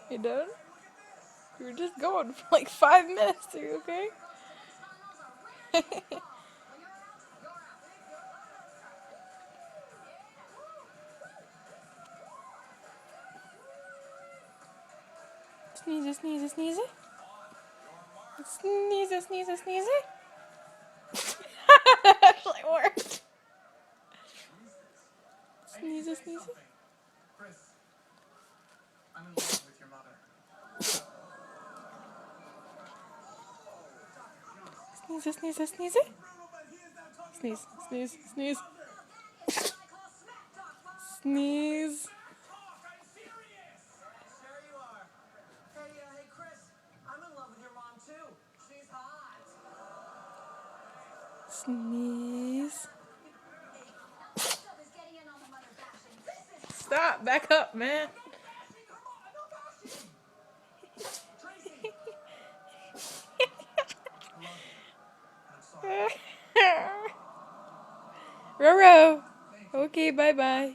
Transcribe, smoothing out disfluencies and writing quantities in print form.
You done? You were just going for like 5 minutes. Are you okay? Sneeze it, sneeze it, sneeze it. Sneeze it, sneeze it, sneeze it. That actually worked. Sneeze it, sneeze it. Chris, I'm in love with your mother. Sneeze it, sneeze it, sneeze it. Sneeze, sneeze, sneeze. Sneeze. Sure you are. Hey, Chris, I'm in love with your mom too. She's hot. Sneeze. Stop, back up, man. Roro. Okay, bye-bye.